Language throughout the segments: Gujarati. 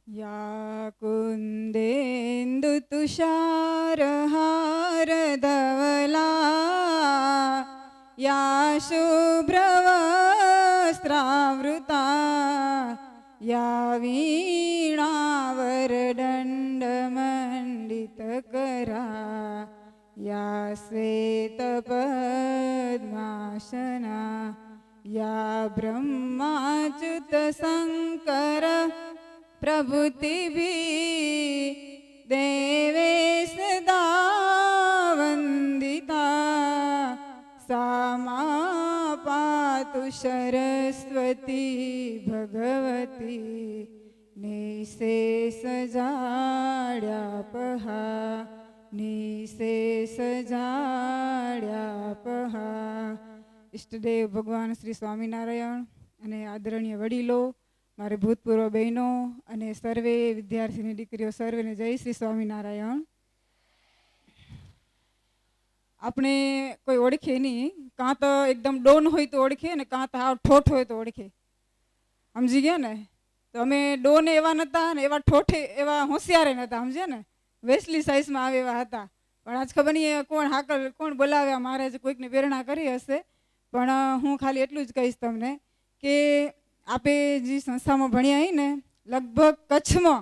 या कुन्देन्दुतुषारहारधवला या शुभ्रवस्त्रावृता या वीणावरदण्डमण्डितकरा या श्वेतपद्मासना या ब्रह्माच्युतशङ्कर प्रभृतिभिः देवे सदा वन्दिता सा मा पातु सरस्वती भगवती निशेषजाड्यापहा निशेषजाड्यापहा। इष्टदेव भगवान श्री स्वामीनारायण અને આદરણીય વડીલો, મારે ભૂતપૂર્વ બહેનો અને સર્વે વિદ્યાર્થીની દીકરીઓ સર્વેને જય શ્રી સ્વામિનારાયણ। આપણે કોઈ ઓળખે નહીં, કાં તો એકદમ ડોન હોય તો ઓળખે ને કાં તો હાવ ઠોઠ હોય તો ઓળખે, સમજી ગયા ને? તો અમે ડોન એવા નહોતા ને એવા ઠોઠે એવા હોશિયારે નહોતા, સમજ્યા ને? વેસલી સાઇઝમાં આવે એવા હતા, પણ આજ ખબર નહીં કોણ હાકલ કોણ બોલાવ્યા, મારે જ કોઈકને પ્રેરણા કરી હશે। પણ હું ખાલી એટલું જ કહીશ તમને કે આપે જે સંસ્થામાં ભણ્યા અહીં ને, લગભગ કચ્છમાં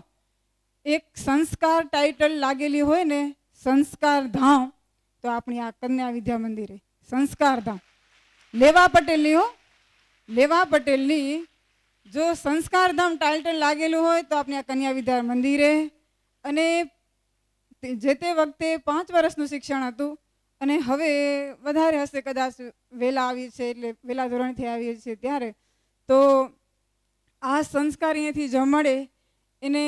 એક સંસ્કાર ટાઇટલ લાગેલી હોય ને, સંસ્કાર ધામ, તો આપણી આ કન્યા વિદ્યા મંદિરે સંસ્કાર ધામ લેવા પટેલની હો, લેવા પટેલની જો સંસ્કાર ધામ ટાઇટલ લાગેલું હોય તો આપણી આ કન્યા વિદ્યા મંદિરે। અને જે તે વખતે 5 વર્ષનું શિક્ષણ હતું અને હવે વધારે હશે, કદાચ વહેલા આવી છે એટલે વહેલા ધોરણથી આવી છે ત્યારે। તો આ સંસ્કાર અહીંયાથી જો મળે એને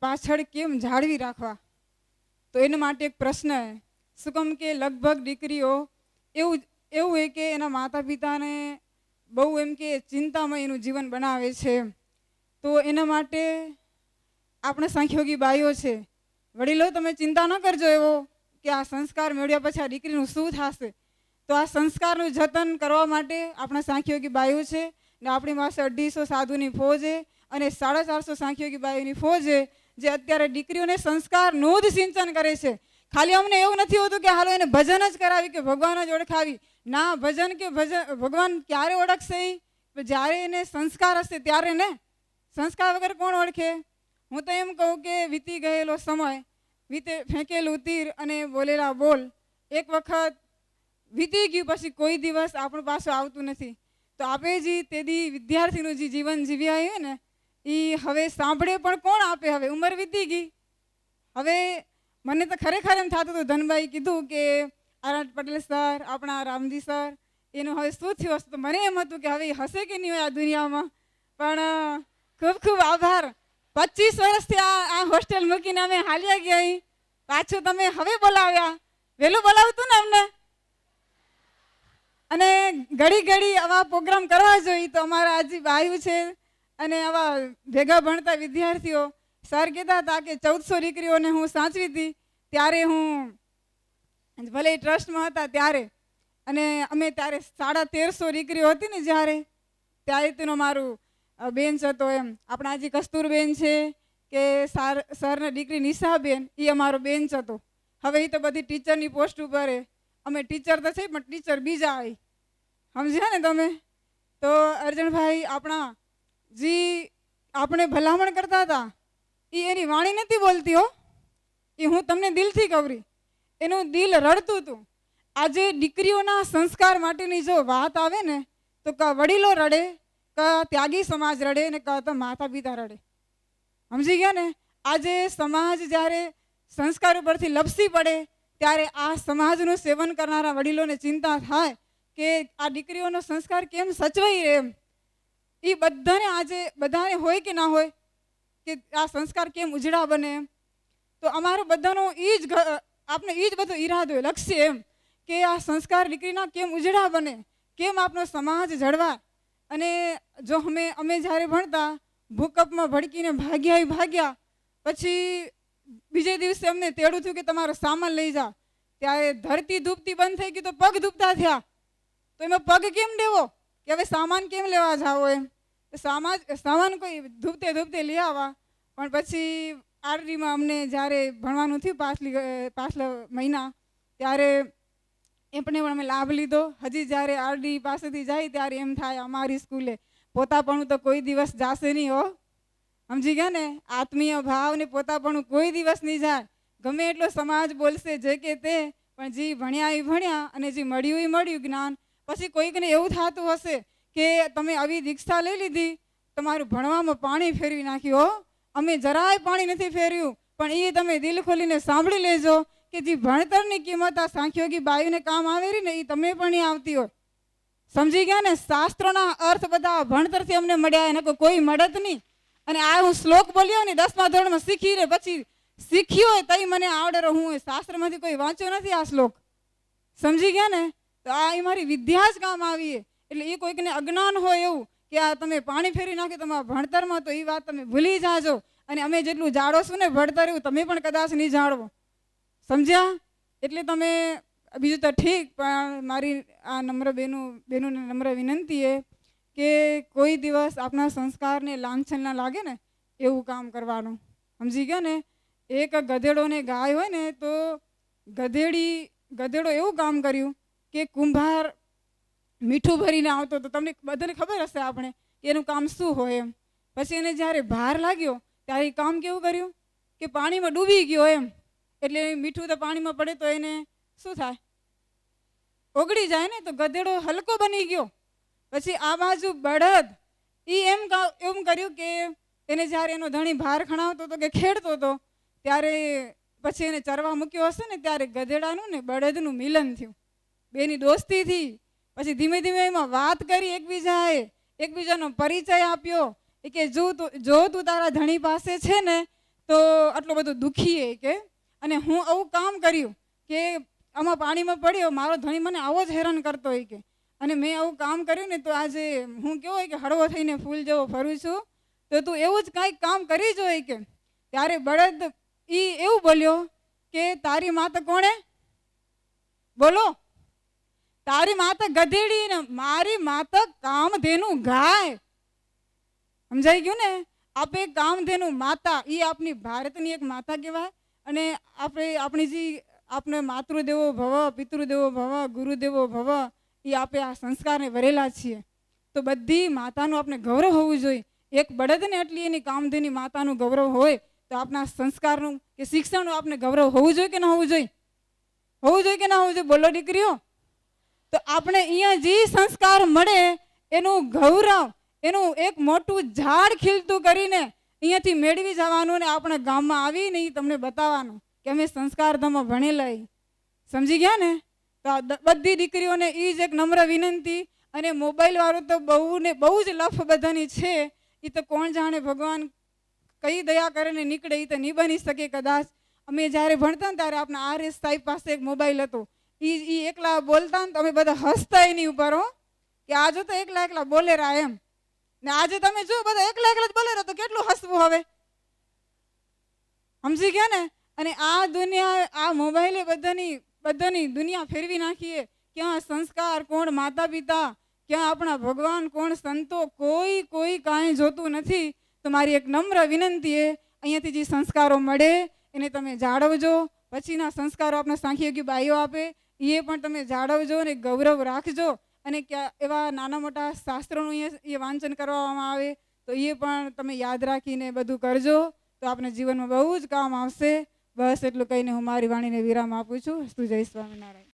પાછળ કેમ જાળવી રાખવા, તો એના માટે એક પ્રશ્ન શું કેમ કે લગભગ દીકરીઓ એવું હોય કે એના માતા પિતાને બહુ એમ કે ચિંતામાં એનું જીવન બનાવે છે। તો એના માટે આપણે સાંખ્યોગી બાઈઓ છે, વડીલો તમે ચિંતા ન કરજો એવો કે આ સંસ્કાર મેળવ્યા પછી આ દીકરીનું શું થશે। તો આ સંસ્કારનું જતન કરવા માટે આપણા સાંખ્યોગી બાઈઓ છે ને આપણી પાસે 250 સાધુની ફોજ છે અને 450 સાંખ્યોગી બાઈઓની ફોજ છે જે અત્યારે દીકરીઓને સંસ્કારનું જ સિંચન કરે છે। ખાલી અમને એવું નથી હોતું કે હાલો એને ભજન જ કરાવી કે ભગવાન જ ઓળખાવી, ના, ભજન કે ભગવાન ક્યારે ઓળખશે? જ્યારે એને સંસ્કાર હશે ત્યારે ને, સંસ્કાર વગર કોણ ઓળખે? હું તો એમ કહું કે વીતી ગયેલો સમય, ફેંકેલું તીર અને બોલેલા બોલ એક વખત વીતી ગયું પછી કોઈ દિવસ આપણું પાછું આવતું નથી। તો આપે જે તેદી વિદ્યાર્થીનું જે જીવન જીવ્યા આવ્યું ને એ હવે સાંભળે પણ કોણ આપે? હવે ઉંમર વીતી ગઈ। હવે મને તો ખરેખર એમ થતું હતું, ધનભાઈ કીધું કે આરત પટેલ સર, આપણા રામજી સર, એનું હવે શું થયું હશે? તો મને એમ હતું કે હવે હશે કે નહીં હોય આ દુનિયામાં। પણ ખૂબ ખૂબ આભાર, 25 વર્ષથી આ હોસ્ટેલ મૂકીને અમે હાલ્યા ગયા, પાછું તમે હવે બોલાવ્યા, વહેલું બોલાવતું ને અમને। અને ઘડી ઘડી આવા પ્રોગ્રામ કરવા જોઈએ તો અમારા આજે બાયું છે અને આવા ભેગા ભણતા વિદ્યાર્થીઓ, સર કહેતા હતા કે 1400 દીકરીઓને હું સાચવી હતી ત્યારે, હું ભલે ટ્રસ્ટમાં હતા ત્યારે, અને અમે ત્યારે 1350 દીકરીઓ હતી ને જ્યારે, ત્યારે તેનો મારું બેન્ચ હતો એમ। આપણા આજે કસ્તુરબેન છે કે સરના દીકરી નિશાબેન, એ અમારો બેન્ચ હતો। હવે એ તો બધી ટીચરની પોસ્ટ ઉપર, અમે ટીચર તો છે પણ ટીચર બીજા આવી, સમજ્યા ને તમે? તો અર્જણભાઈ આપણા જે આપણે ભલામણ કરતા હતા એ એની વાણી નથી બોલતી હો, એ હું તમને દિલથી કહું, એનું દિલ રડતું હતું। આજે દીકરીઓના સંસ્કાર માટેની જો વાત આવે ને તો કા વડીલો રડે, કા ત્યાગી સમાજ રડે ને કા તો માતા પિતા રડે, સમજી ગયા ને? આજે સમાજ જ્યારે સંસ્કાર ઉપરથી લપસી પડે ત્યારે આ સમાજનું સેવન કરનારા વડીલોને ચિંતા થાય કે આ દીકરીઓનો સંસ્કાર કેમ સચવાઈ રહે એમ। એ બધાને આજે બધાને હોય કે ના હોય કે આ સંસ્કાર કેમ ઉજળા બને એમ। તો અમારો બધાનો આપણે એ જ બધો ઈરાદો લક્ષ્ય એમ કે આ સંસ્કાર દીકરીના કેમ ઉજળા બને, કેમ આપણો સમાજ જળવાય। અને જો અમે જ્યારે ભણતા ભૂકંપમાં ભડકીને ભાગ્યા પછી બીજે દિવસે અમને તેડું થયું કે તમારો સામાન લઈ જાઓ, ત્યારે ધરતી ધૂપતી બંધ થઈ ગઈ તો પગ ધૂપતા થયા। તો એમાં પગ કેમ દેવો કે હવે સામાન કેમ લેવા જાઓ એમ? સામાન કોઈ ધૂપતે લઈ આવવા પણ પછી આરડીમાં અમને જ્યારે ભણવાનું થયું પાછલા મહિના, ત્યારે એમને પણ અમે લાભ લીધો. હજી જ્યારે આરડી પાસેથી જાય ત્યારે એમ થાય અમારી સ્કૂલે પોતાપણું તો કોઈ દિવસ જાશે નહીં હો. સમજી ગયા ને? આત્મીય ભાવ ને પોતાપણું કોઈ દિવસ નહીં જાય. ગમે એટલો સમાજ બોલશે જે કે તે, પણ જે ભણ્યા એ ભણ્યા અને જે મળ્યું એ મળ્યું જ્ઞાન. પછી કોઈકને એવું થતું હશે કે તમે આવી દીક્ષા લઈ લીધી, તમારું ભણવામાં પાણી ફેરવી નાખ્યું હો. અમે જરાય પાણી નથી ફેરવ્યું, પણ એ તમે દિલ ખોલીને સાંભળી લેજો કે જે ભણતરની કિંમત આ સાંખ્યોગી બાયુને કામ આવેલી ને એ તમે પણ નહીં આવતી હોય. સમજી ગયા ને? શાસ્ત્રોના અર્થ બધા ભણતરથી અમને મળ્યા, એને કોઈ મળત નહીં. અને આ હું શ્લોક બોલ્યો ને 10મા ધોરણમાં શીખી રે, પછી શીખ્યો હોય તઈ મને આવડે રહું. શાસ્ત્રમાંથી કોઈ વાંચ્યો નથી આ શ્લોક. સમજી ગયા ને? તો આ મારી વિદ્યા જ કામ આવી. એટલે એ કોઈકને અજ્ઞાન હોય એવું કે આ તમે પાણી ફેરવી નાખ્યું તમારા ભણતરમાં, તો એ વાત તમે ભૂલી જાજો. અને અમે જેટલું જાળવશું ને ભણતર એવું તમે પણ કદાચ નહીં જાળવો. સમજ્યા? એટલે તમે બીજું તો ઠીક, પણ મારી આ નમ્ર બહેનોને નમ્ર વિનંતી એ કે કોઈ દિવસ આપણા સંસ્કારને લાંછન ના લાગે ને એવું કામ કરવાનું. સમજી ગયા ને? એક ગધેડો ને ગાય હોય ને, તો ગધેડો એવું કામ કર્યું કે કુંભાર મીઠું ભરીને આવતો તો તમને બધાને ખબર હશે આપણે કે એનું કામ શું હોય એમ. પછી એને જ્યારે ભાર લાગ્યો ત્યારે એ કામ કેવું કર્યું કે પાણીમાં ડૂબી ગયો એમ. એટલે મીઠું તો પાણીમાં પડે તો એને શું થાય? ઓગળી જાય ને. તો ગધેડો હલકો બની ગયો. પછી આ બાજુ બળદ એ એમ કર્યું કે એને જ્યારે એનો ધણી ભાર ખણાવતો હતો કે ખેડતો હતો, ત્યારે પછી એને ચરવા મૂક્યો હશે ને, ત્યારે ગધેડાનું ને બળદનું મિલન થયું. બેની દોસ્તી થઈ. પછી ધીમે ધીમે એમાં વાત કરી, એકબીજાનો પરિચય આપ્યો. એ કે જો તું તારા ધણી પાસે છે ને તો આટલો બધો દુઃખી કે, અને હું આવું કામ કર્યું કે આમાં પાણીમાં પડ્યો, મારો ધણી મને આવો જ હેરાન કરતો હોય કે, અને મેં આવું કામ કર્યું ને તો આજે હું કેવો હોય કે હળવો થઈને ફૂલ જેવો ફરું છું, તો તું એવું જ કાંઈક કામ કરી જોઈએ કે. ત્યારે બળદ એવું બોલ્યો કે તારી માતા કોણે? બોલો. તારી માતા ગધેડી ને મારી માતા કામધેનુ ગાય. સમજાઈ ગયું ને? આપે કામધેનુ માતા, એ આપણી ભારતની એક માતા કહેવાય. અને આપણી જે આપણે માતૃદેવો ભવ, પિતૃદેવો ભવ, ગુરુદેવો ભવ, એ આપણે આ સંસ્કારને વરેલા છીએ. તો બધી માતાનું આપણે ગૌરવ હોવું જોઈએ. એક બળદને એટલી એની કામધેની માતાનું ગૌરવ હોય, તો આપણા સંસ્કારનું કે શિક્ષણનું આપણે ગૌરવ હોવું જોઈએ કે ન હોવું જોઈએ? હોવું જોઈએ કે ના હોવું જોઈએ? બોલો દીકરીઓ. તો આપણે અહીંયા જે સંસ્કાર મળે એનું ગૌરવ, એનું એક મોટું ઝાડ ખીલતું કરીને અહીંયાથી મેળવી જવાનું, ને આપણા ગામમાં આવીને એ તમને બતાવવાનું કે અમે સંસ્કારધામમાં ભણેલા. સમજી ગયા ને? તો બધી દીકરીઓને એ જ એક નમ્ર વિનંતી. અને મોબાઈલ વાળું તો બહુ જ લફ બધાની છે. એ તો કોણ જાણે ભગવાન કઈ દયા કરીને નીકળે, એ તો નહીં બની શકે કદાચ. અમે જ્યારે ભણતા ને ત્યારે આપણા RS સાહેબ પાસે એક મોબાઈલ હતો. એ એકલા બોલતા ને તો અમે બધા હસતા એની ઉપર હો, કે આજે તો એકલા બોલે રહ્યા એમ. ને આજે તમે જો બધા એકલા જ બોલે રહ્યા તો કેટલું હસવું હવે. સમજી ગયા ને? અને આ દુનિયા, આ મોબાઈલે બધાની દુનિયા ફેરવી નાખીએ. ક્યાં સંસ્કાર, કોણ માતા પિતા, ક્યાં આપણા ભગવાન, કોણ સંતો, કોઈ કાંઈ જોતું નથી. તો મારી એક નમ્ર વિનંતી એ અહીંયાથી જે સંસ્કારો મળે એને તમે જાળવજો. પછીના સંસ્કારો આપણે સાંખ્યોગી બાઈઓ આપે એ પણ તમે જાળવજો અને ગૌરવ રાખજો. અને એવા નાના મોટા શાસ્ત્રોનું અહીંયા વાંચન કરવામાં આવે તો એ પણ તમે યાદ રાખીને બધું કરજો, તો આપણે જીવનમાં બહુ જ કામ આવશે. બસ એટલું કહીને હું મારી વાણીને વિરામ આપું છું. જય સ્વામિનારાયણ.